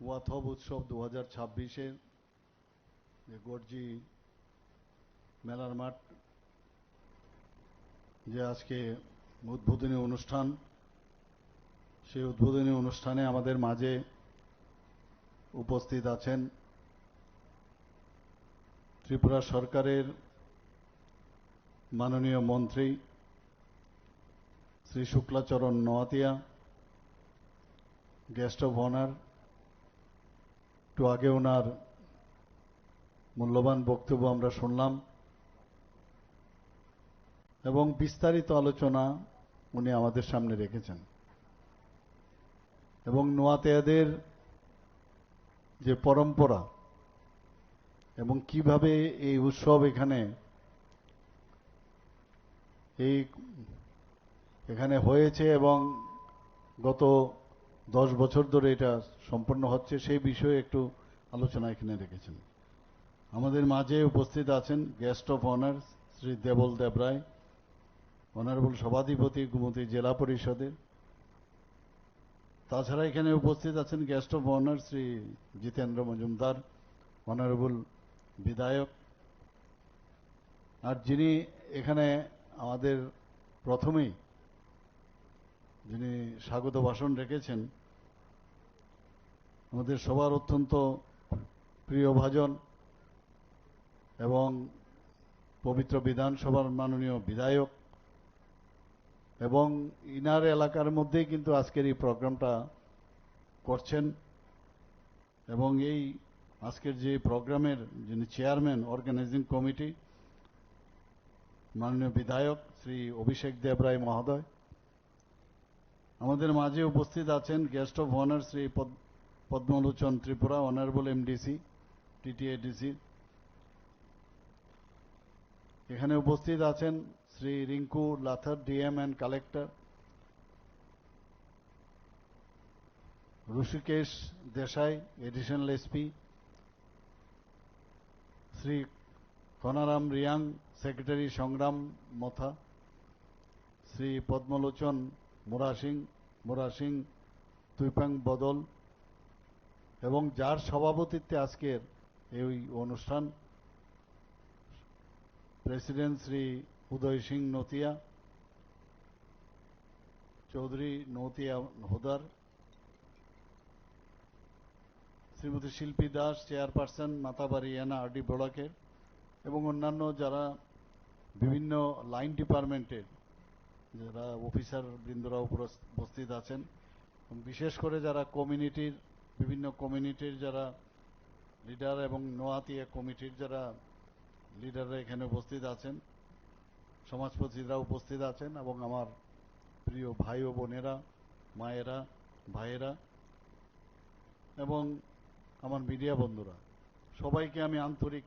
ওয়াথব উৎসব 2026-এর যে গর্জি মেলার মাঠ যে আজকে উদ্বোধনী অনুষ্ঠান, সেই উদ্বোধনী অনুষ্ঠানে আমাদের মাঝে উপস্থিত আছেন ত্রিপুরা সরকারের মাননীয় মন্ত্রী Shri Shuklacharan Noatia, guest of honour. একটু আগে ওনার মূল্যবান বক্তব্য আমরা শুনলাম এবং বিস্তারিত আলোচনা উনি আমাদের সামনে রেখেছেন এবং নোয়াতিয়াদের যে পরম্পরা এবং কিভাবে এই উৎসব এখানে হয়েছে এবং গত 10 বছর ধরে এটা সম্পন্ন হচ্ছে, সেই বিষয়ে একটু আলোচনা এখানে রেখেছেন। আমাদের মাঝে উপস্থিত আছেন guest of honour Shri Debal Debroy, honourable সভাধিপতি গোমতী জেলা পরিষদের। তাছাড়া এখানে উপস্থিত আছেন guest of honour Shri Jitendra Majumdar, honourable বিধায়ক। আর যিনি এখানে আমাদের প্রথমেই যিনি স্বাগত ভাষণ রেখেছেন, আমাদের সবার অত্যন্ত প্রিয়ভাজন এবং পবিত্র বিধানসভার মাননীয় বিধায়ক, এবং ইনার এলাকার মধ্যেই কিন্তু আজকের এই প্রোগ্রামটা করছেন। এবং এই আজকের যে প্রোগ্রামের যিনি চেয়ারম্যান অর্গানাইজিং কমিটি, মাননীয় বিধায়ক শ্রী অভিষেক দেবরায় মহোদয়। আমাদের মাঝে উপস্থিত আছেন guest of honour Shri Padmalochan Tripura, honourable MDC TTADC. এখানে উপস্থিত আছেন Shri Rinku Lathar, DM and collector, Hrishikesh Desai, additional SP, Shri Kanaram Reang, secretary Sangram Matha, Shri পদ্মলোচন মুরাসিং তুইপাং বদল, এবং যার সভাপতিত্বে আজকের এই অনুষ্ঠান প্রেসিডেন্ট শ্রী উদয় সিং নতিয়া, চৌধুরী নতিয়া হুদার, শ্রীমতী শিল্পী দাস, চেয়ারপারসন মাতাবাড়ি এনা আরডি ব্লকের, এবং অন্যান্য যারা বিভিন্ন লাইন ডিপার্টমেন্টের যারা অফিসার বৃন্দরা উপস্থিত আছেন, বিশেষ করে যারা বিভিন্ন কমিউনিটির যারা লিডার এবং নোয়াতিয়া কমিটির যারা লিডাররা এখানে উপস্থিত আছেন, সমাজপতিরা উপস্থিত আছেন, এবং আমার প্রিয় ভাই ও বোনেরা, মায়েরা, ভাইয়েরা, এবং আমার মিডিয়া বন্ধুরা, সবাইকে আমি আন্তরিক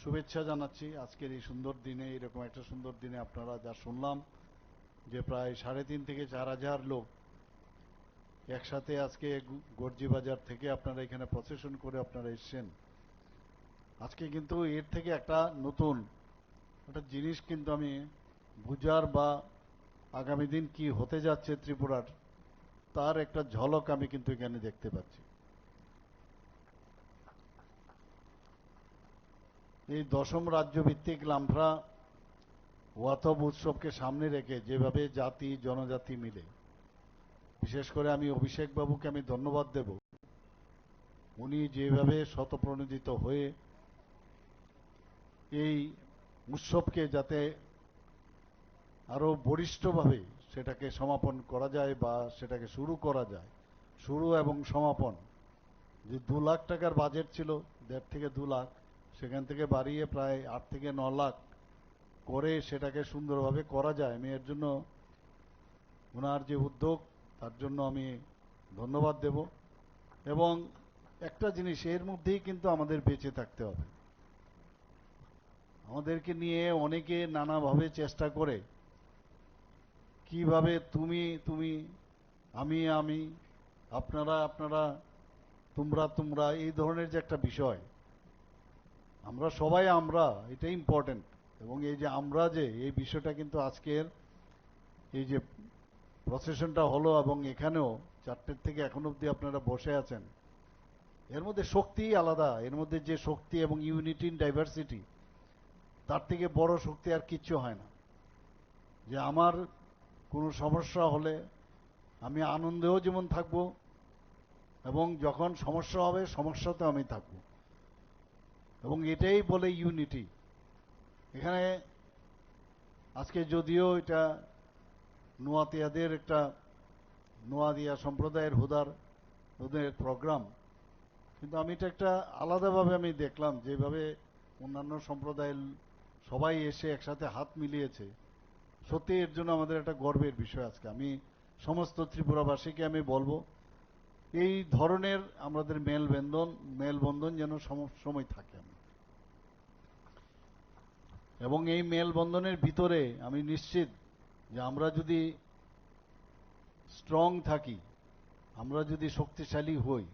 শুভেচ্ছা জানাচ্ছি। আজকের এই সুন্দর দিনে, এরকম একটা সুন্দর দিনে আপনারা যা শুনলাম যে প্রায় 3.5 থেকে 4,000 লোক একসাথে আজকে গর্জি বাজার থেকে আপনারা এখানে প্রসেশন করে আপনারা এসছেন। আজকে কিন্তু এর থেকে একটা নতুন একটা জিনিস কিন্তু আমি বুঝার বা আগামী দিন কি হতে যাচ্ছে ত্রিপুরার, তার একটা ঝলক আমি কিন্তু এখানে দেখতে পাচ্ছি। এই 10ম রাজ্য ভিত্তিক লামফ্রা ওয়াথব উৎসবকে সামনে রেখে যেভাবে জাতি জনজাতি মিলে, বিশেষ করে আমি অভিষেক বাবুকে আমি ধন্যবাদ দেব, উনি যেভাবে শতপ্রণোদিত হয়ে এই উৎসবকে যাতে আরো বলিষ্ঠভাবে সেটাকে সমাপন করা যায় বা সেটাকে শুরু করা যায়, শুরু এবং সমাপন, যে 2 লাখ টাকার বাজেট ছিল, 1.5 থেকে 2 লাখ, সেখান থেকে বাড়িয়ে প্রায় 8 থেকে 9 লাখ করে সেটাকে সুন্দরভাবে করা যায়। আমি এর জন্য ওনার যে উদ্যোগ, তার জন্য আমি ধন্যবাদ দেব। এবং একটা জিনিস, এর মধ্যেই কিন্তু আমাদের বেঁচে থাকতে হবে। আমাদেরকে নিয়ে অনেকে নানাভাবে চেষ্টা করে কিভাবে তুমি আমি আপনারা তোমরা এই ধরনের যে একটা বিষয়, আমরা সবাই এটাই ইম্পর্টেন্ট। এবং এই যে আমরা যে এই বিষয়টা কিন্তু আজকের এই যে প্রসেশনটা হলো এবং এখানেও 4টে থেকে এখন অবধি আপনারা বসে আছেন, এর মধ্যে শক্তিই আলাদা, এর মধ্যে যে শক্তি এবং ইউনিটি ইন ডাইভার্সিটি, তার থেকে বড় শক্তি আর কিচ্ছু হয় না। যে আমার কোনো সমস্যা হলে আমি আনন্দেও যেমন থাকবো, এবং যখন সমস্যা হবে সমস্যাতেও আমি থাকবো, এবং এটাই বলে ইউনিটি। এখানে আজকে যদিও এটা নোয়াতিয়াদের একটা, নোয়াদিয়া সম্প্রদায়ের ওদের প্রোগ্রাম, কিন্তু আমি এটা একটা আলাদাভাবে আমি দেখলাম, যেভাবে অন্যান্য সম্প্রদায়ের সবাই এসে একসাথে হাত মিলিয়েছে। সত্যি এর জন্য আমাদের একটা গর্বের বিষয়। আজকে আমি সমস্ত ত্রিপুরাবাসীকে আমি বলবো, এই ধরনের আমাদের মেলবন্ধন যেন সময় থাকে। এবং এই মেলবন্ধনের ভিতরে আমি নিশ্চিত যে আমরা যদি স্ট্রং থাকি, আমরা যদি শক্তিশালী হই,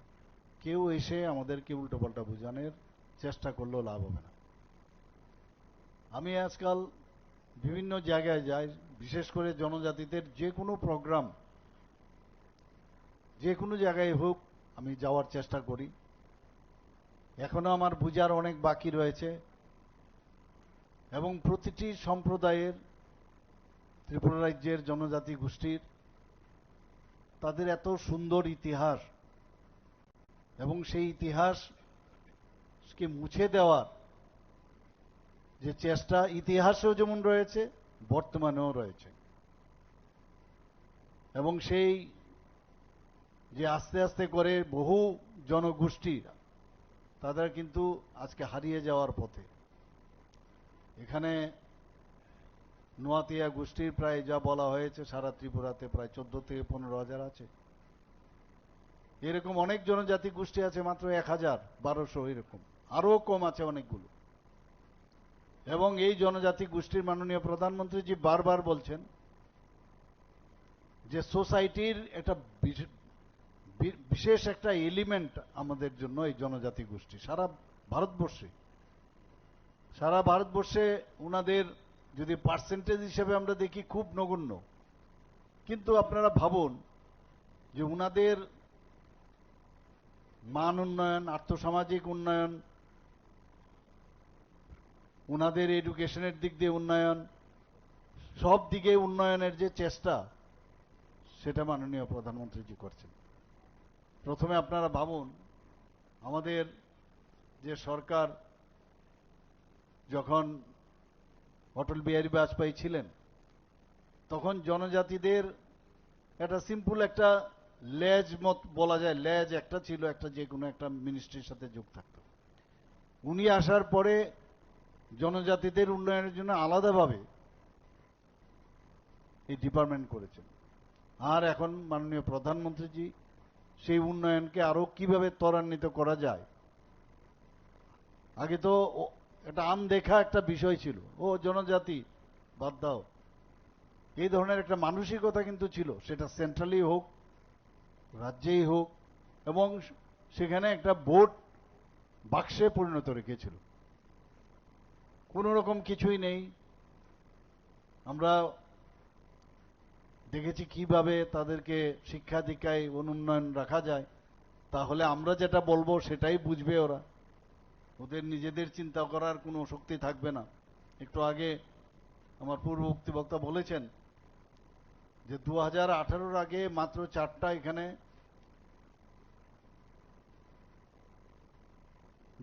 কেউ এসে আমাদেরকে উল্টোপাল্টা বোঝানোর চেষ্টা করলেও লাভ হবে না। আমি আজকাল বিভিন্ন জায়গায় যাই, বিশেষ করে জনজাতিদের যে কোনো প্রোগ্রাম, যে কোনো জায়গায় হোক আমি যাওয়ার চেষ্টা করি। এখনো আমার বোঝার অনেক বাকি রয়েছে, এবং প্রতিটি সম্প্রদায়ের, ত্রিপুরা রাজ্যের জনজাতি গোষ্ঠীর, তাদের এত সুন্দর ইতিহাস, এবং সেই ইতিহাসকে মুছে দেওয়ার যে চেষ্টা ইতিহাসেও যেমন রয়েছে, বর্তমানেও রয়েছে। এবং সেই যে আস্তে আস্তে করে বহু জনগোষ্ঠী তাদের কিন্তু আজকে হারিয়ে যাওয়ার পথে। এখানে নোয়াতিয়া গোষ্ঠীর প্রায় যা বলা হয়েছে সারা ত্রিপুরাতে প্রায় 14 থেকে 15,000 আছে। এরকম অনেক জনজাতি গোষ্ঠী আছে মাত্র 1000, 1200 এরকম, আরো কম আছে অনেকগুলো। এবং এই জনজাতি গোষ্ঠীর মাননীয় প্রধানমন্ত্রীজি বারবার বলছেন যে সোসাইটির একটা বিশেষ একটা এলিমেন্ট আমাদের জন্য এই জনজাতি গোষ্ঠী। সারা ভারতবর্ষে ওনাদের যদি পার্সেন্টেজ হিসেবে আমরা দেখি খুব নগণ্য, কিন্তু আপনারা ভাবুন যে ওনাদের মান উন্নয়ন, আর্থসামাজিক উন্নয়ন, ওনাদের এডুকেশনের দিক দিয়ে উন্নয়ন, সব দিকে উন্নয়নের যে চেষ্টা, সেটা মাননীয় প্রধানমন্ত্রীজি করছেন। প্রথমে আপনারা ভাবুন, আমাদের যে সরকার যখন অটল বিহারী বাজপেয়ী ছিলেন, তখন জনজাতিদের একটা সিম্পল একটা লেজ মত বলা যায়, লেজ একটা ছিল, একটা যে কোনো একটা মিনিস্ট্রির সাথে যোগ থাকত। উনি আসার পরে জনজাতিদের উন্নয়নের জন্য আলাদাভাবে এই ডিপার্টমেন্ট করেছেন। আর এখন মাননীয় প্রধানমন্ত্রীজি সেই উন্নয়নকে আরো কিভাবে ত্বরান্বিত করা যায়। আগে তো এটা আনদেখা একটা বিষয় ছিল, ও জনজাতি বাদ দাও, এই ধরনের একটা মানসিকতা কিন্তু ছিল, সেটা সেন্ট্রালি হোক, রাজ্যেই হোক, এবং সেখানে একটা ভোট বাক্সে পরিণত রেখেছিল। কোন রকম কিছুই নেই। আমরা দেখেছি কিভাবে তাদেরকে শিক্ষা দীক্ষায় অনুন্নয়ন রাখা যায়। তাহলে আমরা যেটা বলবো সেটাই বুঝবে ওরা, ওদের নিজেদের চিন্তা করার কোনো শক্তি থাকবে না। একটু আগে আমার পূর্ববর্তী বক্তা বলেছেন যে 2018-র আগে মাত্র 4টা এখানে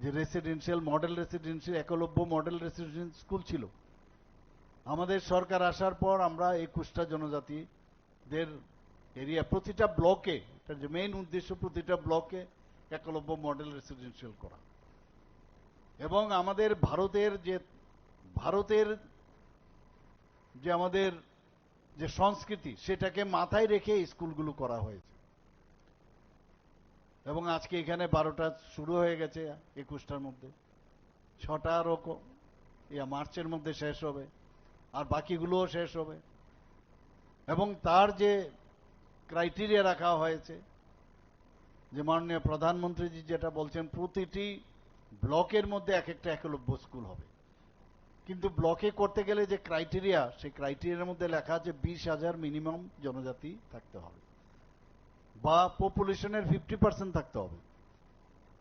যে residential, model residential, Eklavya model residential school ছিল। আমাদের সরকার আসার পর আমরা 21টা জনজাতিদের এরিয়া, প্রতিটা ব্লকে, এটার যে মেইন উদ্দেশ্য প্রতিটা ব্লকে একলব্য মডেল রেসিডেন্সিয়াল করা। এবং আমাদের ভারতের যে আমাদের যে সংস্কৃতি, সেটাকে মাথায় রেখে স্কুলগুলো করা হয়েছে। এবং আজকে এখানে 12টা শুরু হয়ে গেছে, 21টার মধ্যে 6টা আরো মার্চের মধ্যে শেষ হবে, আর বাকিগুলোও শেষ হবে। এবং তার যে ক্রাইটেরিয়া রাখা হয়েছে, যে মাননীয় প্রধানমন্ত্রীজি যেটা বলছেন, প্রতিটি ব্লকের মধ্যে এক একটা একলব্য স্কুল হবে। কিন্তু ব্লকে করতে গেলে যে ক্রাইটেরিয়া, সেই ক্রাইটেরিয়ার মধ্যে লেখা আছে 20,000 মিনিমাম জনজাতি থাকতে হবে, বা পপুলেশনের 50% থাকতে হবে।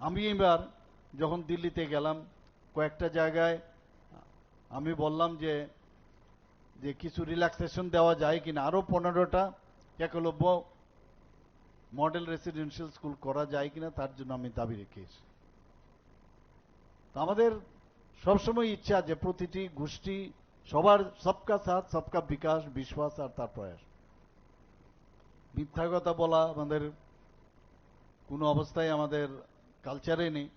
আমি এবার যখন দিল্লিতে গেলাম কয়েকটা জায়গায় আমি বললাম যে যে কিছু রিল্যাক্সেশন দেওয়া যায় কিনা, আরো 15টা একলব্য মডেল রেসিডেন্সিয়াল স্কুল করা যায় কিনা তার জন্য আমি দাবি রেখেছি। আমাদের সবসময় ইচ্ছা যে প্রতিটি গোষ্ঠী সবার সবকা সাথ সবকা বিকাশ, বিশ্বাস আর তার প্রয়াস। মিথ্যা কথা বলা আমাদের কোনো অবস্থায় আমাদের কালচারে নেই।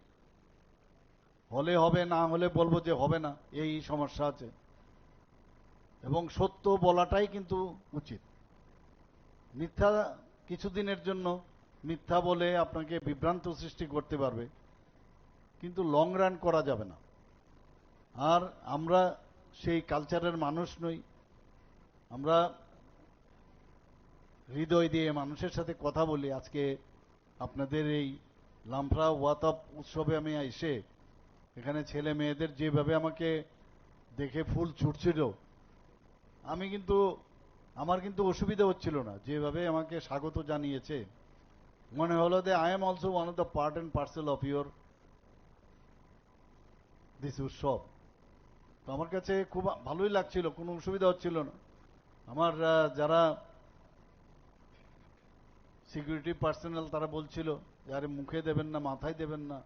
হলে হবে, না হলে বলবো যে হবে না, এই সমস্যা আছে। এবং সত্য বলাটাই কিন্তু উচিত। মিথ্যা কিছুদিনের জন্য মিথ্যা বলে আপনাকে বিভ্রান্ত সৃষ্টি করতে পারবে, কিন্তু লং রান করা যাবে না। আর আমরা সেই কালচারের মানুষ নই। আমরা হৃদয় দিয়ে মানুষের সাথে কথা বলি। আজকে আপনাদের এই লামফ্রা ওয়াতাপ উৎসবে আমি এসে এখানে ছেলে মেয়েদের যেভাবে আমাকে দেখে ফুল ছুটছিল, আমি কিন্তু আমার কিন্তু অসুবিধা হচ্ছিল না। যেভাবে আমাকে স্বাগত জানিয়েছে, মনে হলো যে I am also one of the part and parcel of your this উৎসব। তো আমার কাছে খুব ভালোই লাগছিল, কোনো অসুবিধা হচ্ছিল না। আমার যারা সিকিউরিটি পার্সোনাল তারা বলছিল যে আরে মুখে দেবেন না, মাথায় দেবেন না।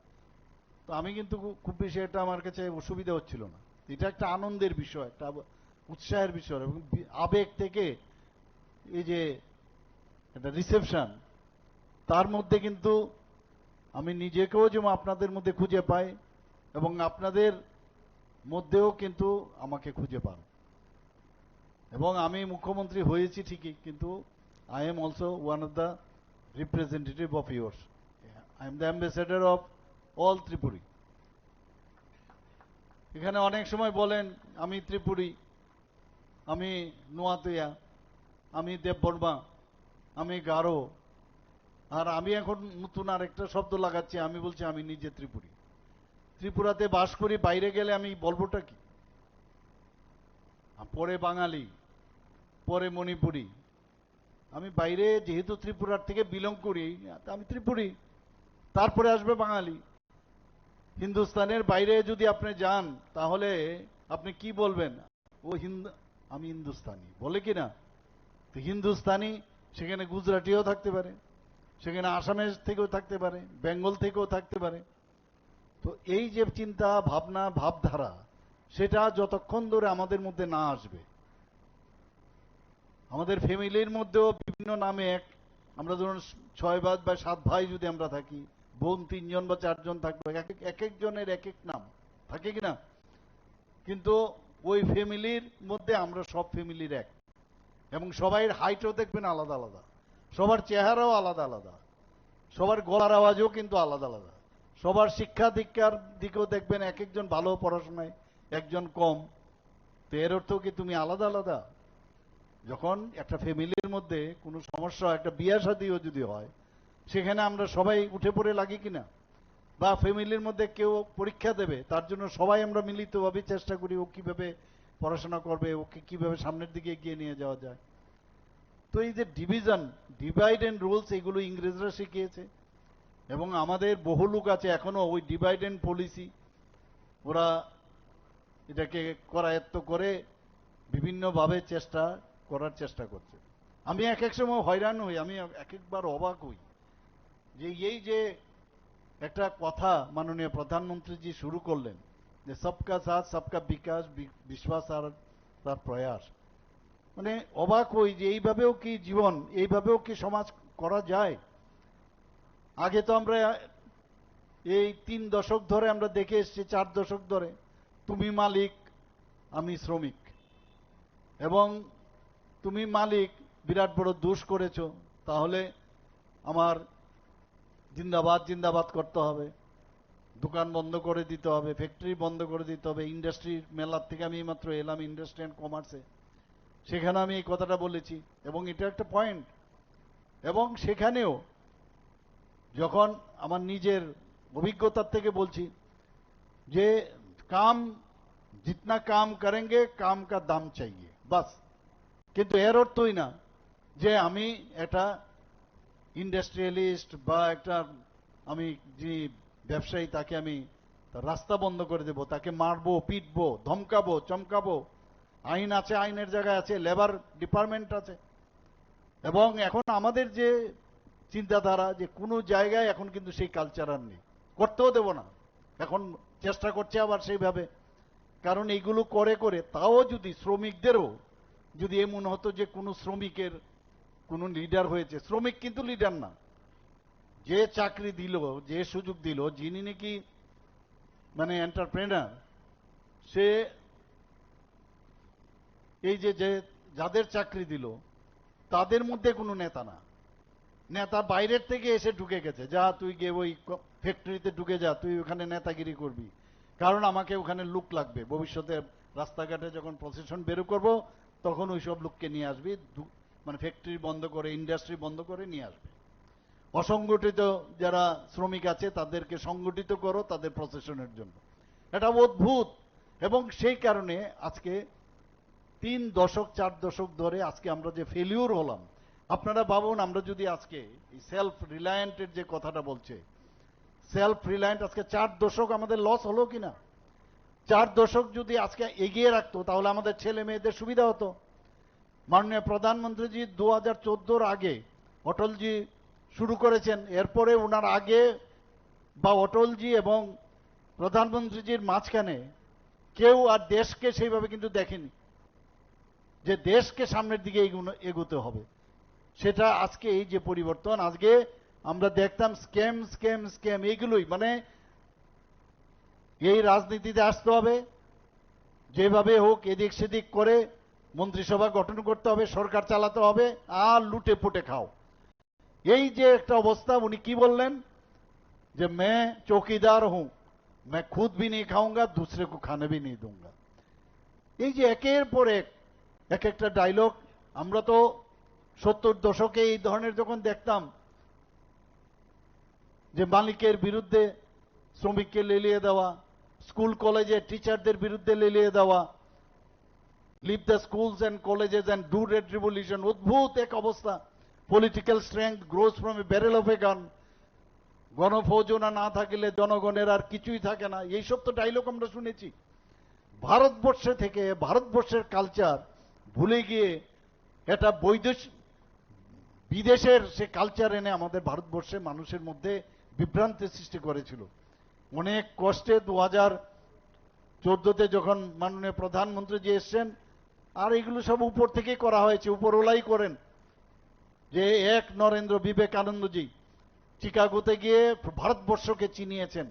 তো আমি কিন্তু খুব বেশি এটা আমার কাছে অসুবিধা হচ্ছিল না। এটা একটা আনন্দের বিষয়, একটা উৎসাহের বিষয়, এবং আবেগ থেকে এই যে একটা রিসেপশন, তার মধ্যে কিন্তু আমি নিজেকেও যেমন আপনাদের মধ্যে খুঁজে পাই এবং আপনাদের মধ্যেও কিন্তু আমাকে খুঁজে পান। এবং আমি মুখ্যমন্ত্রী হয়েছি ঠিকই, কিন্তু I am also one of the representative of yours. I am the ambassador of all Tripuri. এখানে অনেক সময় বলেন আমি ত্রিপুরী, আমি নোয়াতুয়া, আমি দেববর্মা, আমি গারো, আর আমি এখন নতুন আরেকটা শব্দ লাগাচ্ছি, আমি বলছি আমি নিজে ত্রিপুরী। ত্রিপুরাতে বাস করি, বাইরে গেলে আমি বলবোটা কি? পরে বাঙালি, পরে মণিপুরী। আমি বাইরে যেহেতু ত্রিপুরার থেকে বিলং করি, আমি ত্রিপুরী, তারপরে আসবে বাঙালি। হিন্দুস্তানের বাইরে যদি আপনি যান তাহলে আপনি কি বলবেন? ও আমি হিন্দুস্তানি বলে কিনা? তো হিন্দুস্তানি সেখানে গুজরাটিও থাকতে পারে, সেখানে আসামের থেকেও থাকতে পারে, বেঙ্গল থেকেও থাকতে পারে। তো এই যে চিন্তা ভাবনা ভাবধারা, সেটা যতক্ষণ ধরে আমাদের মধ্যে না আসবে, আমাদের ফ্যামিলির মধ্যেও বিভিন্ন নামে আমরা ধরুন 6 বা 7 ভাই যদি আমরা থাকি, বোন 3 জন বা 4 জন থাকবে, এক একজনের এক এক নাম থাকে কিনা? কিন্তু ওই ফ্যামিলির মধ্যে আমরা সব ফ্যামিলির এক, এবং সবাই হাইটও দেখবেন আলাদা আলাদা, সবার চেহারাও আলাদা আলাদা, সবার গলার আওয়াজও কিন্তু আলাদা আলাদা, সবার শিক্ষা দীক্ষার দিকেও দেখবেন এক একজন ভালো পড়াশোনায়, একজন কম। তো এর অর্থ কি তুমি আলাদা আলাদা? যখন একটা ফ্যামিলির মধ্যে কোনো সমস্যা, একটা বিয়ে শাদীও যদি হয়, সেখানে আমরা সবাই উঠে পড়ে লাগি কিনা? বা ফ্যামিলির মধ্যে কেউ পরীক্ষা দেবে, তার জন্য সবাই আমরা মিলিতভাবে চেষ্টা করি ও কিভাবে পড়াশোনা করবে, ওকে কিভাবে সামনের দিকে এগিয়ে নিয়ে যাওয়া যায়। তো এই যে ডিভিশন, ডিভাইড এন্ড রুলস, এগুলো ইংরেজরা শিখিয়েছে, এবং আমাদের বহু লোক আছে এখনো ওই ডিভাইড এন্ড পলিসি, ওরা এটাকে করায়ত্ত করে বিভিন্নভাবে করার চেষ্টা করছে। আমি এক এক সময় হয়রান হই, আমি এক একবার অবাক হই যে এই যে একটা কথা মাননীয় প্রধানমন্ত্রীজি শুরু করলেন যে সবকা সাথ সবকা বিকাশ, বিশ্বাস আর তার প্রয়াস। মানে অবাক হই যে এইভাবেও কি জীবন, এইভাবেও কি সমাজ করা যায়? আগে তো আমরা এই 3 দশক ধরে আমরা দেখে এসেছি, 4 দশক ধরে তুমি মালিক আমি শ্রমিক, এবং তুমি মালিক বিরাট বড় দোষ করেছো, তাহলে আমার জিন্দাবাদ জিন্দাবাদ করতে হবে, দোকান বন্ধ করে দিতে হবে, ফ্যাক্টরি বন্ধ করে দিতে হবে। ইন্ডাস্ট্রির মেলার থেকে আমি মাত্র এলাম ইন্ডাস্ট্রি অ্যান্ড কমার্সে, সেখানে আমি এই কথাটা বলেছি, এবং এটা একটা পয়েন্ট। এবং সেখানেও যখন আমার নিজের অভিজ্ঞতার থেকে বলছি যে কাম জিতনা কাম করেঙ্গে কাম কা দাম চাইয়ে, বাস। কিন্তু এর অর্থই না যে আমি একটা ইন্ডাস্ট্রিয়ালিস্ট বা একটা আমি যিনি ব্যবসায়ী তাকে আমি তার রাস্তা বন্ধ করে দেব, তাকে মারবো, পিটবো, ধমকাবো, চমকাবো। আইন আছে, আইনের জায়গায় আছে, লেবার ডিপার্টমেন্ট আছে। এবং এখন আমাদের যে চিন্তাধারা, যে কোনো জায়গায় এখন কিন্তু সেই কালচার আর নেই, করতেও দেব না। এখন চেষ্টা করছে আবার সেইভাবে। কারণ এইগুলো করে করে তাও যদি শ্রমিকদেরও যদি এমন হতো যে কোনো শ্রমিকের কোনো লিডার হয়েছে, শ্রমিক কিন্তু লিডার না, যে চাকরি দিল, যে সুযোগ দিল, যিনি নাকি মানে এন্টারপ্রেনার, সে এই যে যে যাদের চাকরি দিল তাদের মধ্যে কোনো নেতা না, নেতা বাইরের থেকে এসে ঢুকে গেছে, যা তুই গিয়ে ওই ফ্যাক্টরিতে ঢুকে যা, তুই ওখানে নেতাগিরি করবি, কারণ আমাকে ওখানে লোক লাগবে, ভবিষ্যতে রাস্তাঘাটে যখন প্রসেশন বের করব তখন ওই সব লোককে নিয়ে আসবি, মানে ফ্যাক্টরি বন্ধ করে, ইন্ডাস্ট্রি বন্ধ করে নিয়ে আসবে। অসংগঠিত যারা শ্রমিক আছে তাদেরকে সংগঠিত করো তাদের প্রসেশনের জন্য। এটা অদ্ভুত। এবং সেই কারণে আজকে 3 দশক 4 দশক ধরে আজকে আমরা যে ফেলিউর হলাম, আপনারা ভাবুন, আমরা যদি আজকে সেলফ রিলায়েন্টের যে কথাটা বলছে, সেলফ রিলায়েন্ট আজকে 4 দশক আমাদের লস হলো কিনা। 4 দশক যদি আজকে এগিয়ে রাখতো তাহলে আমাদের ছেলে মেয়েদের সুবিধা হতো। মাননীয় প্রধানমন্ত্রীজি 2014-র আগে অটলজি শুরু করেছেন, এরপরে ওনার আগে বা অটলজি এবং প্রধানমন্ত্রীজির মাঝখানে কেউ আর দেশকে সেইভাবে কিন্তু দেখেনি যে দেশকে সামনের দিকে এগোতে হবে। সেটা আজকে এই যে পরিবর্তন, আজকে আমরা দেখতাম স্ক্যাম স্ক্যাম স্ক্যাম, এইগুলোই মানে এই রাজনীতিতে আসতে হবে, যেভাবে হোক এদিক সেদিক করে মন্ত্রিসভা গঠন করতে হবে, সরকার চালাতে হবে, আর লুটে পুটে খাও। এই যে একটা অবস্থা, উনি কি বললেন যে मैं चौकीदार हूं, मैं खुद भी नहीं खाऊंगा, दूसरे को खाने भी नहीं दूंगा। এই যে একের পর এক এক একটা ডায়লগ, আমরা তো 70 দশকে এই ধরনের যখন দেখতাম যে মালিকের বিরুদ্ধে শ্রমিককে লেলিয়ে দেওয়া, স্কুল কলেজে টিচারদের বিরুদ্ধে লেলিয়ে দেওয়া, leave the schools and colleges and do red revolution, অদ্ভুত এক অবস্থা। Political strength grows from a barrel of a gun, গণফৌজনা না থাকলে জনগণের আর কিছুই থাকে না, এইসব তো ডায়লগ আমরা শুনেছি। ভারতবর্ষে থেকে ভারতবর্ষের কালচার ভুলে গিয়ে এটা বিদেশের সে কালচার এনে আমাদের ভারতবর্ষের মানুষের মধ্যে বিভ্রান্তি সৃষ্টি করেছিল। অনেক কষ্টে 2014-তে যখন মাননীয় প্রধানমন্ত্রী যে এসছেন, আর এগুলো সব উপর থেকেই করা হয়েছে, উপরওয়ালাই করেন। যে এক নরেন্দ্র বিবেকানন্দজি চিকাগোতে গিয়ে ভারতবর্ষকে চিনিয়েছেন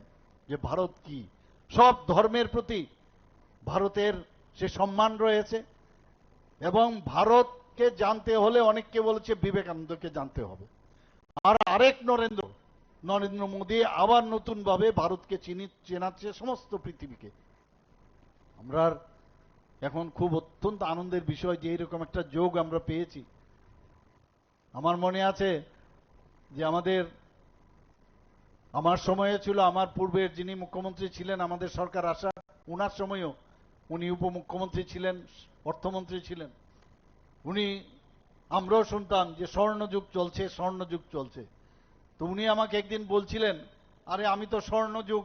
যে ভারত কি, সব ধর্মের প্রতি ভারতের সে সম্মান রয়েছে। এবং ভারতকে জানতে হলে অনেককে বলেছে বিবেকানন্দকে জানতে হবে। আর আরেক নরেন্দ্র, নরেন্দ্র মোদী আবার নতুন ভাবে ভারতকে চেনাচ্ছে সমস্ত পৃথিবীকে। আমরা এখন খুব অত্যন্ত আনন্দের বিষয় যে এরকম একটা যোগ আমরা পেয়েছি। আমার মনে আছে যে আমার সময়ে ছিল, আমার পূর্বের যিনি মুখ্যমন্ত্রী ছিলেন আমাদের সরকার আসা, ওনার সময়ও উনি উপমুখ্যমন্ত্রী ছিলেন, অর্থমন্ত্রী ছিলেন। উনি, আমরাও শুনতাম যে স্বর্ণযুগ চলছে, স্বর্ণযুগ চলছে। তো উনি আমাকে একদিন বলছিলেন, আরে আমি তো স্বর্ণযুগ,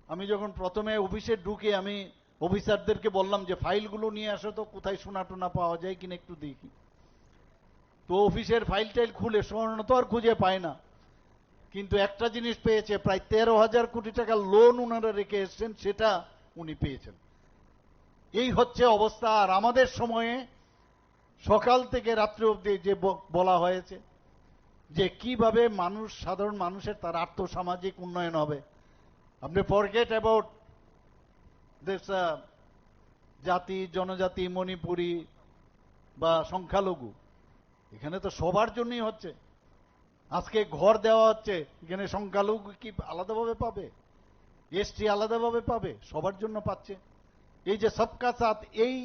আমি যখন প্রথমে অফিসে ঢুকে আমি অফিসারদেরকে বললাম যে ফাইলগুলো নিয়ে আসো তো, কোথায় সোনা টোনা পাওয়া যায় কিনা একটু দেখি। তো অফিসের ফাইল টাইল খুলে স্বর্ণ তো আর খুঁজে পায় না, কিন্তু একটা জিনিস পেয়েছে, প্রায় 13,000 কোটি টাকা লোন ওনারা রেখে এসছেন, সেটা উনি পেয়েছেন। এই হচ্ছে অবস্থা। আর আমাদের সময়ে সকাল থেকে রাত্রি অবধি যে বলা হয়েছে যে কিভাবে মানুষ, সাধারণ মানুষের তার আর্থসামাজিক উন্নয়ন হবে। আপনি ফরগেট অ্যাবাউট দিস জাতি জনজাতি, মণিপুরি বা সংখ্যালঘু, এখানে তো সবার জন্যই হচ্ছে। আজকে ঘর দেওয়া হচ্ছে, এখানে সংখ্যালঘু কি আলাদাভাবে পাবে, এসটি আলাদাভাবে পাবে, সবার জন্য পাচ্ছে। এই যে সবকা সাথ, এই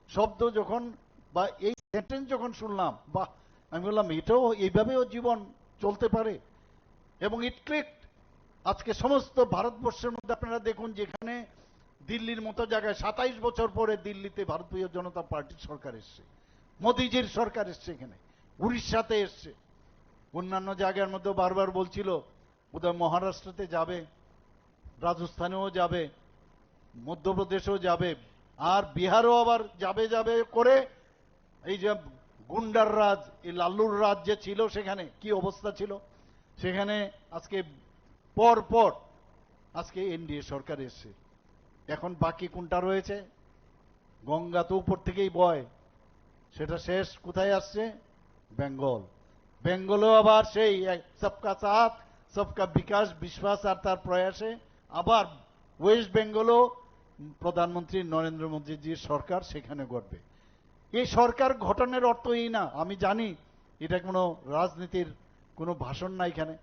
শব্দ যখন বা এই সেন্টেন্স যখন শুনলাম, বা আমি বললাম এটাও এইভাবেও জীবন চলতে পারে। এবং ইট ক্লিকড। আজকে সমস্ত ভারতবর্ষের মধ্যে আপনারা দেখুন, যেখানে দিল্লির মতো জায়গায় 27 বছর পরে দিল্লিতে ভারতীয় জনতা পার্টির সরকার এসছে, মোদিজির সরকার এসছে, এখানে উড়িষ্যাতে এসছে, অন্যান্য জায়গার মধ্যে বারবার বলছিল বোধহয় মহারাষ্ট্রতে যাবে, রাজস্থানেও যাবে, মধ্যপ্রদেশেও যাবে, আর বিহারও আবার যাবে যাবে করে। এই যে গুন্ডার রাজ, এই লাল্লুর রাজ যে ছিল, সেখানে কি অবস্থা ছিল, সেখানে আজকে পর পর আজকে এনডিএ সরকার এসছে। এখন বাকি কোনটা রয়েছে? গঙ্গা তো উপর থেকেই বয়, সেটা শেষ কোথায় আসছে? বেঙ্গল। বেঙ্গলও আবার সেই সবকা সাথ সবকা বিকাশ বিশ্বাস আর তার প্রয়াসে আবার ওয়েস্ট বেঙ্গলও প্রধানমন্ত্রী নরেন্দ্র মোদীজির সরকার সেখানে গড়বে। এই সরকার গঠনের অর্থ এই না, আমি জানি এটা কোনো রাজনীতির কোনো ভাষণ না এখানে,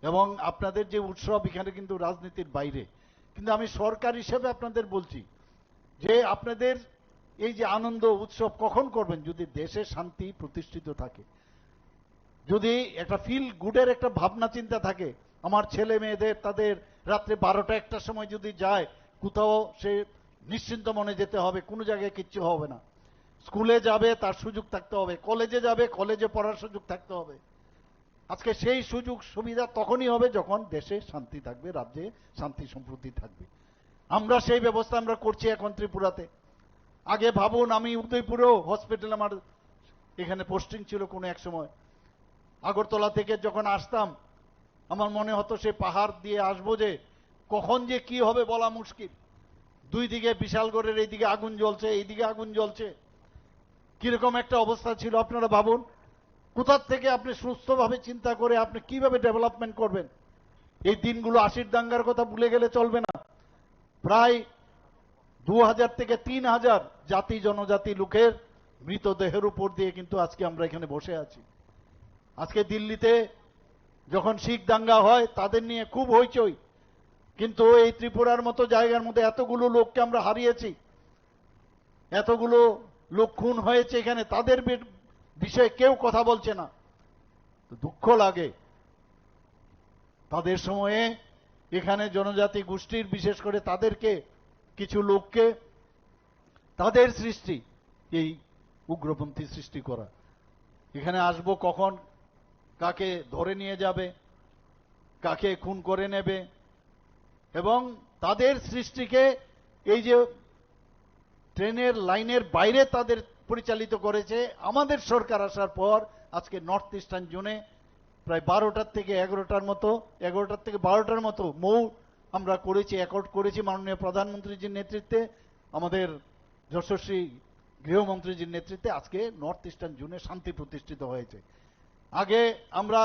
এবং আপনাদের যে উৎসব এখানে কিন্তু রাজনীতির বাইরে। কিন্তু আমি সরকার হিসেবে আপনাদের বলছি যে আপনাদের এই যে আনন্দ উৎসব কখন করবেন? যদি দেশে শান্তি প্রতিষ্ঠিত থাকে, যদি একটা ফিল গুডের একটা ভাবনা চিন্তা থাকে। আমার ছেলে মেয়েদের তাদের রাত্রে 12টা 1টার সময় যদি যায় কোথাও, সে নিশ্চিন্ত মনে যেতে হবে, কোনো জায়গায় কিচ্ছু হবে না। স্কুলে যাবে তার সুযোগ থাকতে হবে, কলেজে যাবে কলেজে পড়ার সুযোগ থাকতে হবে। আজকে সেই সুযোগ সুবিধা তখনই হবে যখন দেশে শান্তি থাকবে, রাজ্যে শান্তি সম্প্রীতি থাকবে। আমরা সেই ব্যবস্থা আমরা করছি এখন ত্রিপুরাতে। আগে ভাবুন, আমি উদয়পুরেও হসপিটাল আমার এখানে পোস্টিং ছিল কোনো এক সময়। আগরতলা থেকে যখন আসতাম আমার মনে হতো সে পাহাড় দিয়ে আসবো, যে কখন যে কি হবে বলা মুশকিল। দুই দিকে বিশালগড়ের এইদিকে আগুন জ্বলছে, এইদিকে আগুন জ্বলছে, কিরকম একটা অবস্থা ছিল আপনারা ভাবুন। কোথার থেকে আপনি সুস্থভাবে চিন্তা করে আপনি কিভাবে ডেভেলপমেন্ট করবেন? এই দিনগুলো 80র দাঙ্গার কথা ভুলে গেলে চলবে না। প্রায় 2000 থেকে 3000 জাতি জনজাতি লোকের মৃতদেহের উপর দিয়ে কিন্তু আজকে আমরা এখানে বসে আছি। আজকে দিল্লিতে যখন শিখ দাঙ্গা হয় তাদের নিয়ে খুব হইচই, কিন্তু এই ত্রিপুরার মতো জায়গার মধ্যে এতগুলো লোককে আমরা হারিয়েছি, এতগুলো লোক খুন হয়েছে এখানে, তাদের বিষয়ে কেউ কথা বলছে না। দুঃখ লাগে। তাদের সময়ে এখানে জনজাতি গোষ্ঠীর বিশেষ করে তাদেরকে কিছু লোককে তাদের সৃষ্টি এই উগ্রপন্থী সৃষ্টি করা। এখানে আসবো কখন, কাকে ধরে নিয়ে যাবে, কাকে খুন করে নেবে, এবং তাদের সৃষ্টিকে এই যে ট্রেনের লাইনের বাইরে তাদের পরিচালিত করেছে। আমাদের সরকার আসার পর আজকে নর্থ ইস্টার্ন জোনে প্রায় 12টার থেকে 11টার মতো, 11টার থেকে 12টার মতো মৌ আমরা করেছি, অ্যাকর্ড করেছি মাননীয় প্রধানমন্ত্রীজির নেতৃত্বে, আমাদের যশস্বী গৃহমন্ত্রীজির নেতৃত্বে। আজকে নর্থ ইস্টার্ন জোনে শান্তি প্রতিষ্ঠিত হয়েছে। আগে আমরা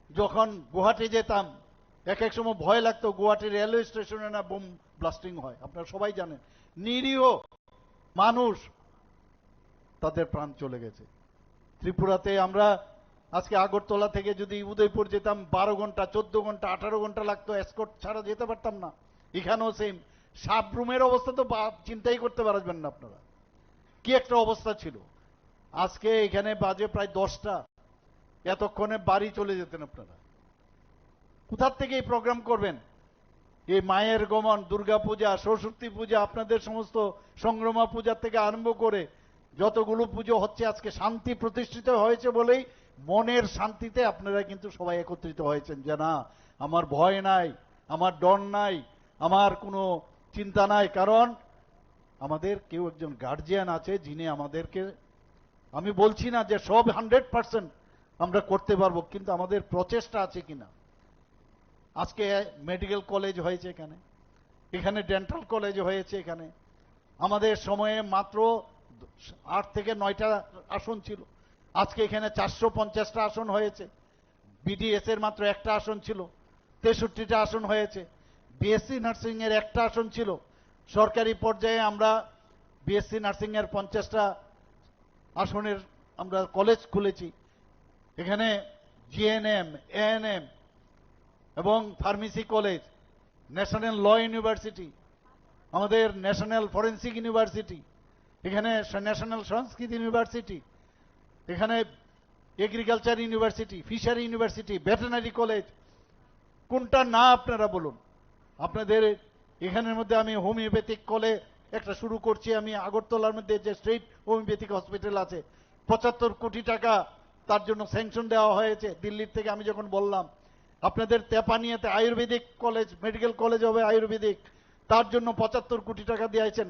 যখন গুয়াহাটি যেতাম এক এক সময় ভয় লাগতো, গুয়াহাটি রেলওয়ে স্টেশনে না বোম ব্লাস্টিং হয়, আপনারা সবাই জানেন। নিরীহ মানুষ, তাদের প্রাণ চলে গেছে। ত্রিপুরাতে আমরা আজকে আগরতলা থেকে যদি উদয়পুর যেতাম 12 ঘন্টা 14 ঘন্টা 18 ঘন্টা লাগতো, এসকর্ট ছাড়া যেতে পারতাম না। এখানেও সেম। সাবরুমের অবস্থা তো চিন্তাই করতে পারবেন না আপনারা, কি একটা অবস্থা ছিল। আজকে এখানে বাজে প্রায় 10টা, এতক্ষণে বাড়ি চলে যেতেন আপনারা। কোথার থেকে এই প্রোগ্রাম করবেন? এই মায়ের গমন, দুর্গা পূজা, সরস্বতী পূজা, আপনাদের সমস্ত সংগ্রামা পূজা থেকে আরম্ভ করে যতগুলো পুজো হচ্ছে, আজকে শান্তি প্রতিষ্ঠিত হয়েছে বলেই মনের শান্তিতে আপনারা কিন্তু সবাই একত্রিত হয়েছেন, যে না আমার ভয় নাই, আমার ডর নাই, আমার কোনো চিন্তা নাই। কারণ আমাদের কেউ একজন গার্জিয়ান আছে যিনি আমাদেরকে, আমি বলছি না যে সব 100% আমরা করতে পারবো, কিন্তু আমাদের প্রচেষ্টা আছে কিনা। আজকে মেডিকেল কলেজ হয়েছে এখানে, এখানে ডেন্টাল কলেজ হয়েছে এখানে। আমাদের সময়ে মাত্র 8 থেকে 9টা আসন ছিল, আজকে এখানে 450টা আসন হয়েছে। বিডিএস এর মাত্র একটা আসন ছিল, 63টা আসন হয়েছে। বিএসসি নার্সিং এর একটা আসন ছিল। সরকারি পর্যায়ে আমরা বিএসসি নার্সিং এর 50টা আসনের আমরা কলেজ খুলেছি। এখানে জিএনএম, এএনএম এবং pharmacy college, national law university, আমাদের ন্যাশনাল ফরেন্সিক ইউনিভার্সিটি, এখানে ন্যাশনাল সংস্কৃত ইউনিভার্সিটি, এখানে agriculture university, fishery university, veterinary college. কোনটা না আপনারা বলুন। আপনাদের এখানের মধ্যে আমি হোমিওপ্যাথিক কলেজ একটা শুরু করছি। আমি আগরতলার মধ্যে যে স্টেট হোমিওপ্যাথিক হসপিটাল আছে, 75 কোটি টাকা তার জন্য স্যাংশন দেওয়া হয়েছে দিল্লির থেকে। আমি যখন বললাম আপনাদের তেপানিয়াতে আয়ুর্বেদিক কলেজ, মেডিকেল কলেজ হবে আয়ুর্বেদিক, তার জন্য 75 কোটি টাকা দিয়েছেন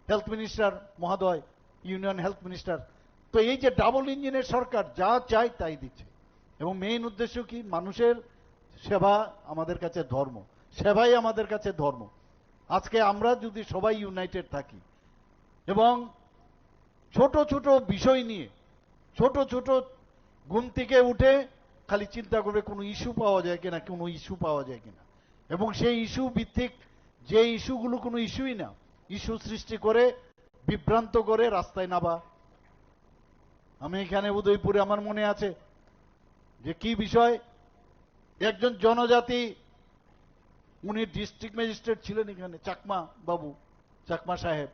হেলথ মিনিস্টার মহোদয়, ইউনিয়ন হেলথ মিনিস্টার। তো এই যে ডাবল ইঞ্জিনের সরকার যা চায় তাই দিচ্ছে, এবং মেইন উদ্দেশ্য কি? মানুষের সেবা আমাদের কাছে ধর্ম, সেবাই আমাদের কাছে ধর্ম। আজকে আমরা যদি সবাই ইউনাইটেড থাকি এবং ছোট ছোট বিষয় নিয়ে, ছোট ছোট ঘুম থেকে উঠে খালি চিন্তা করবে কোনো ইস্যু পাওয়া যায় কিনা, কোনো ইস্যু পাওয়া যায় কিনা, এবং সেই ইস্যু ভিত্তিক যে ইস্যুগুলো কোনো ইস্যুই না, ইস্যু সৃষ্টি করে বিভ্রান্ত করে রাস্তায় নাবা। আমি এখানে উদয়পুরে আমার মনে আছে যে কি বিষয়, একজন জনজাতি, উনি ডিস্ট্রিক্ট ম্যাজিস্ট্রেট ছিলেন এখানে, চাকমা বাবু, চাকমা সাহেব,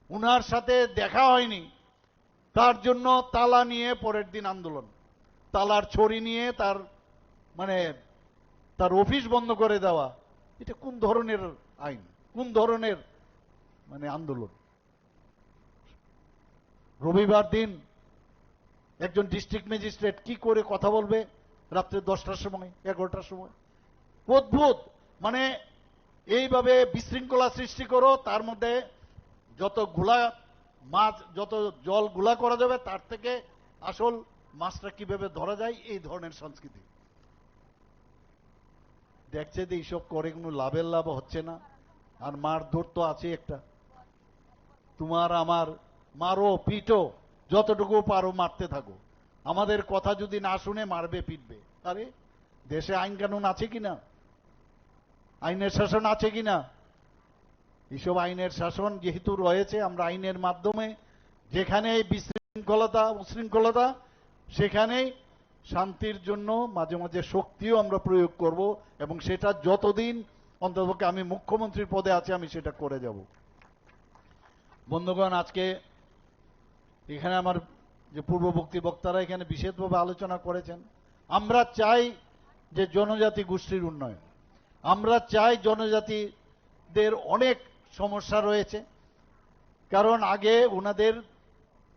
উনার সাথে দেখা হয়নি, তার জন্য তালা নিয়ে পরের দিন আন্দোলন, তালার ছড়ি নিয়ে তার মানে তার অফিস বন্ধ করে দেওয়া। এটা কোন ধরনের আইন, কোন ধরনের মানে আন্দোলন? রবিবার দিন একজন ডিস্ট্রিক্ট ম্যাজিস্ট্রেট কি করে কথা বলবে রাত্রে 10টার সময়, 11টার সময়? অদ্ভুত। মানে এইভাবে বিশৃঙ্খলা সৃষ্টি করো, তার মধ্যে যত গুলা মাছ, যত জল গুলা করা যাবে তার থেকে আসল মাছটা কিভাবে ধরা যায়, এই ধরনের সংস্কৃতি। দেখছে যে এইসব করে কোনো লাভের লাভ হচ্ছে না, আর মারধর তো আছে একটা, তোমার আমার মারো পিটো, যতটুকু পারো মারতে থাকো, আমাদের কথা যদি না শুনে মারবে পিটবে। আরে দেশে আইন কানুন আছে কিনা, আইনের শাসন আছে কিনা? এইসব আইনের শাসন যেহেতু রয়েছে, আমরা আইনের মাধ্যমে যেখানে বিশৃঙ্খলতা উশৃঙ্খলতা, সেখানেই শান্তির জন্য মাঝে মাঝে শক্তিও আমরা প্রয়োগ করব, এবং সেটা যতদিন অন্ততপক্ষে আমি মুখ্যমন্ত্রীর পদে আছি আমি সেটা করে যাব। বন্ধুগণ, আজকে এখানে আমার যে পূর্ববর্তী বক্তারা এখানে বিশেষভাবে আলোচনা করেছেন, আমরা চাই যে জনজাতি গোষ্ঠীর উন্নয়ন, আমরা চাই জনজাতিদের অনেক সমস্যা রয়েছে, কারণ আগে ওনাদের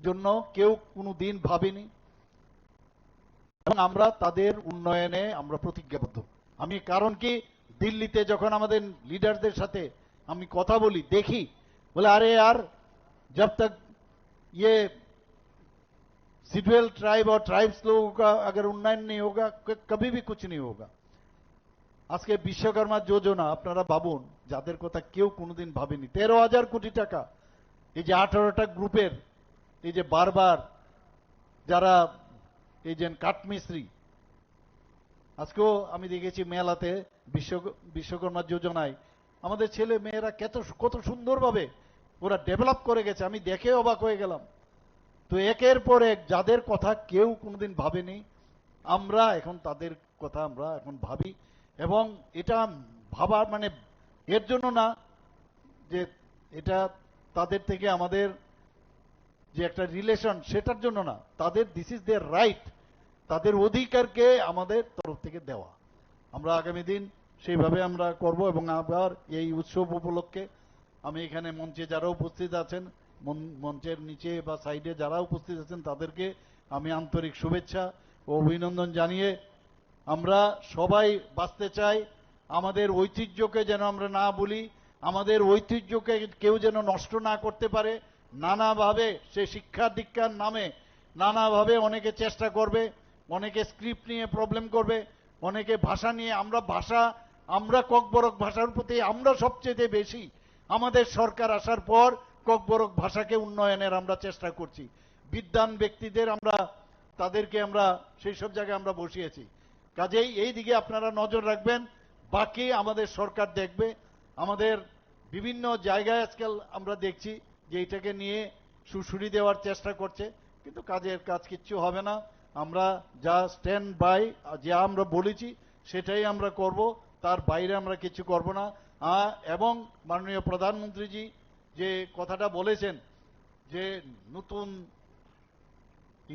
জন্য কেউ কোনো দিন ভাবেনি, এবং আমরা তাদের উন্নয়নে আমরা প্রতিজ্ঞাবদ্ধ। আমি কারণ কি, দিল্লিতে যখন আমাদের লিডারদের সাথে আমি কথা বলি, দেখি বলে আরে यार जब तक ये शेड्यूल ट्राइब और ट्राइब्स लोगों का अगर उन्नयन नहीं होगा कभी भी कुछ नहीं होगा। আজকে বিশ্বকর্মা যোজনা আপনারা ভাবুন, যাদের কথা কেউ কোনোদিন ভাবেনি, 13,000 কোটি টাকা, এই যে 18টা গ্রুপের, এই যে বারবার যারা এই যে কাঠমিস্ত্রি, আজকেও আমি দেখেছি মেলাতে বিশ্বকর্মা যোজনায় আমাদের ছেলে মেয়েরা কত সুন্দরভাবে ওরা ডেভেলপ করে গেছে, আমি দেখে অবাক হয়ে গেলাম। তো একের পর এক যাদের কথা কেউ কোনোদিন ভাবেনি, আমরা এখন তাদের কথা আমরা এখন ভাবি, এবং এটা ভাবা মানে এর জন্য না যে এটা তাদের থেকে আমাদের যে একটা রিলেশন সেটার জন্য না, তাদের দিস ইজ দেয়ার রাইট, তাদের অধিকারকে আমাদের তরফ থেকে দেওয়া। আমরা আগামী দিন সেইভাবে আমরা করব, এবং আবার এই উৎসব উপলক্ষে আমি এখানে মঞ্চে যারা উপস্থিত আছেন, মঞ্চের নিচে বা সাইডে যারা উপস্থিত আছেন তাদেরকে আমি আন্তরিক শুভেচ্ছা ও অভিনন্দন জানিয়ে, আমরা সবাই বাঁচতে চাই, আমাদের ঐতিহ্যকে যেন আমরা না ভুলি, আমাদের ঐতিহ্যকে কেউ যেন নষ্ট না করতে পারে। নানাভাবে সে শিক্ষা দীক্ষার নামে নানাভাবে অনেকে চেষ্টা করবে, অনেকে স্ক্রিপ্ট নিয়ে প্রবলেম করবে, অনেকে ভাষা নিয়ে, আমরা ককবরক ভাষার প্রতি আমরা সবচেয়ে বেশি, আমাদের সরকার আসার পর ককবরক ভাষাকে উন্নয়নের আমরা চেষ্টা করছি, বিদ্বান ব্যক্তিদের আমরা তাদেরকে আমরা সেই সব জায়গায় আমরা বসিয়েছি। কাজেই এই দিকে আপনারা নজর রাখবেন, বাকি আমাদের সরকার দেখবে। আমাদের বিভিন্ন জায়গায় আজকাল আমরা দেখছি যে এটাকে নিয়ে সুশুরি দেওয়ার চেষ্টা করছে, কিন্তু কাজের কাজ কিচ্ছু হবে না। আমরা যা স্ট্যান্ড বাই, যা আমরা বলেছি সেটাই আমরা করব, তার বাইরে আমরা কিছু করব না। এবং মাননীয় প্রধানমন্ত্রীজি যে কথাটা বলেছেন যে নতুন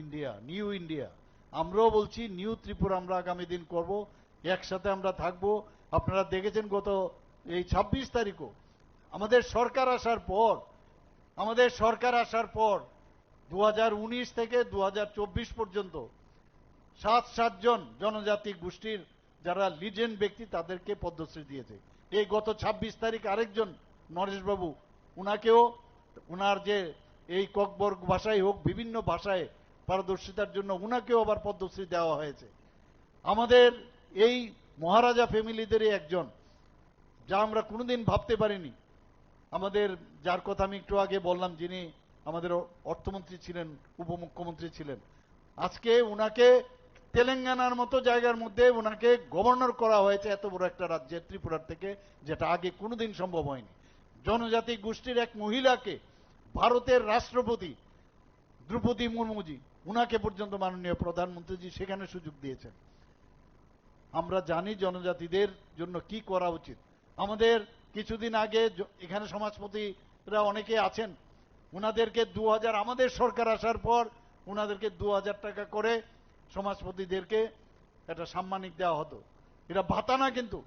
ইন্ডিয়া, নিউ ইন্ডিয়া, আমরাও বলছি নিউ ত্রিপুরা আমরা আগামী দিন করব, একসাথে আমরা থাকব। আপনারা দেখেছেন গত এই 26 তারিখও আমাদের সরকার আসার পর 2019 থেকে 2024 পর্যন্ত সাতজন জনজাতি গোষ্ঠীর যারা লিজেন্ড ব্যক্তি তাদেরকে পদ্মশ্রী দিয়েছে। এই গত 26 তারিখ আরেকজন নরেশবাবু, উনাকেও উনার যে এই ককবর্গ ভাষায় হোক বিভিন্ন ভাষায় পারদর্শিতার জন্য উনাকেও আবার পদ্মশ্রী দেওয়া হয়েছে। আমাদের এই মহারাজা ফ্যামিলিদেরই একজন, যা আমরা কোনোদিন ভাবতে পারিনি। আমাদের যার কথা আমি একটু আগে বললাম, যিনি আমাদের অর্থমন্ত্রী ছিলেন, উপমুখ্যমন্ত্রী ছিলেন, আজকে উনাকে তেলেঙ্গানার মতো জায়গার মধ্যে উনাকে গভর্নর করা হয়েছে এত বড় একটা রাজ্যে ত্রিপুরার থেকে, যেটা আগে কোনোদিন সম্ভব হয়নি। জনজাতি গোষ্ঠীর এক মহিলাকে ভারতের রাষ্ট্রপতি দ্রৌপদী মুর্মুজি, উনাকে পর্যন্ত মাননীয় প্রধানমন্ত্রীজি সেখানে সুযোগ দিয়েছেন। আমরা জানি জনজাতিদের জন্য কি করা উচিত। আমাদের কিছুদিন আগে এখানে সমাজপতিরা অনেকে আছেন, উনাদেরকে 2000, আমাদের সরকার আসার পর উনাদেরকে 2000 টাকা করে সমাজপতিদেরকে একটা সাম্মানিক দেওয়া হতো। এটা ভাতা না, কিন্তু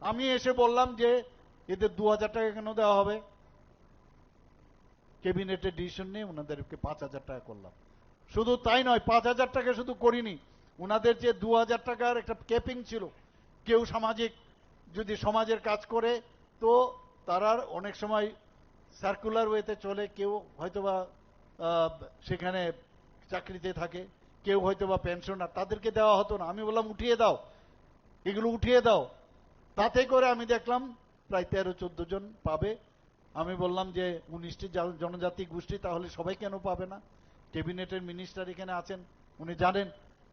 আমি এসে বললাম যে এদের 2000 টাকা কেন দেওয়া হবে? ক্যাবিনেটের ডিসিশন নিয়ে ওনাদেরকে 5000 টাকা করলাম। শুধু তাই নয়, 5000 টাকা শুধু করিনি, ওনাদের যে 2000 টাকার একটা ক্যাপিং ছিল। কেউ সামাজিক যদি সমাজের কাজ করে তো তারা অনেক সময় সার্কুলার ওয়েতে চলে, কেউ হয়তোবা সেখানে চাকরিতে থাকে, কেউ হয়তোবা পেনশনার, তাদেরকে দেওয়া হতো না। আমি বললাম উঠিয়ে দাও, এগুলো উঠিয়ে দাও। তাতে করে আমি দেখলাম প্রায় 13-14 জন পাবে। আমি বললাম যে 19টি জনজাতি গোষ্ঠী, তাহলে সবাই কেন পাবে না? ক্যাবিনেটের মিনিস্টার এখানে আছেন, উনি জানেন।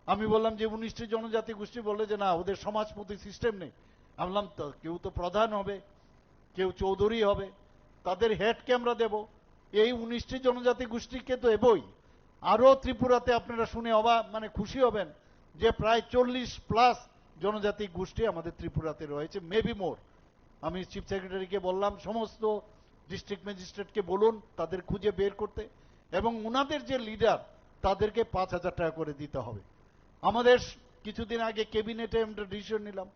আমি বললাম যে 19টি জনজাতি গোষ্ঠী, বললে যে না, ওদের সমাজপতি সিস্টেম নেই। আমি বললাম তো কেউ তো প্রধান হবে, কেউ চৌধুরী হবে, তাদের হেডকে আমরা দেব। এই 19টি জনজাতি গোষ্ঠীকে তো এবই। আরো ত্রিপুরাতে আপনারা শুনে মানে খুশি হবেন যে প্রায় 40+ জনজাতি গোষ্ঠী আমাদের ত্রিপুরাতে রয়েছে, মেবি মোর। আমি চিফ সেক্রেটারিকে বললাম সমস্ত ডিস্ট্রিক্ট ম্যাজিস্ট্রেটকে বলুন তাদের খুঁজে বের করতে, এবং উনাদের যে লিডার তাদেরকে 5000 টাকা করে দিতে হবে। আমাদের কিছুদিন আগে ক্যাবিনেটে আমরা ডিসিশন নিলাম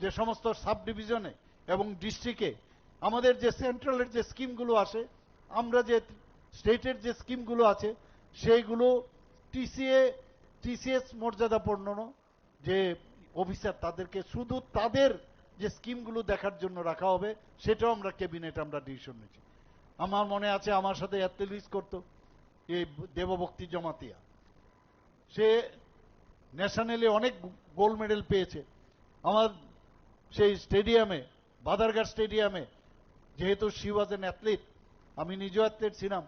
যে সমস্ত সাব ডিভিশনে এবং ডিস্ট্রিক্টে আমাদের যে সেন্ট্রালের যে স্কিমগুলো আসে, আমরা যে স্টেটের যে স্কিমগুলো আছে সেইগুলো টিসিএস মর্যাদাপূর্ণ যে অফিসার, তাদেরকে শুধু তাদের যে স্কিমগুলো দেখার জন্য রাখা হবে, সেটাও আমরা ক্যাবিনেট আমরা ডিসিশন নিয়েছি। আমার মনে আছে আমার সাথে অ্যাথলেটিক্স করতো এই দেবভক্তি জমাতিয়া, সে ন্যাশনালি অনেক গোল্ড মেডেল পেয়েছে। আমার সেই স্টেডিয়ামে, বাদারঘাট স্টেডিয়ামে, যেহেতু শি ওয়াজ এন অ্যাথলিট, আমি নিজেও অ্যাথলিট ছিলাম,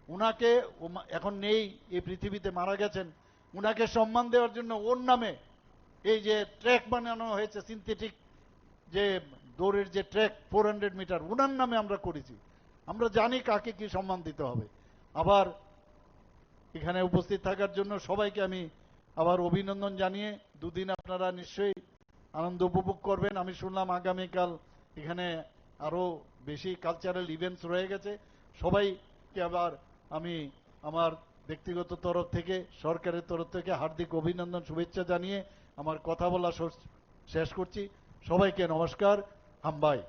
উনাকে এখন নেই এই পৃথিবীতে, মারা গেছেন, উনাকে সম্মান দেওয়ার জন্য ওর নামে এই যে ট্র্যাক বানানো হয়েছে, সিনথেটিক যে দৌড়ের যে ট্র্যাক 400 মিটার, উনার নামে আমরা করেছি। আমরা জানি কাকে কি সম্মান দিতে হবে। আবার এখানে উপস্থিত থাকার জন্য সবাইকে আমি আবার অভিনন্দন জানিয়ে, দুদিন আপনারা নিশ্চয়ই আনন্দ উপভোগ করবেন। আমি শুনলাম আগামীকাল এখানে আরো বেশি কালচারাল ইভেন্টস রয়ে গেছে। সবাইকে আবার আমি আমার ব্যক্তিগত তরফ থেকে, সরকারের তরফ থেকে হার্দিক অভিনন্দন, শুভেচ্ছা জানিয়ে আমার কথা বলা শেষ করছি। সবাইকে নমস্কার, হামবাই।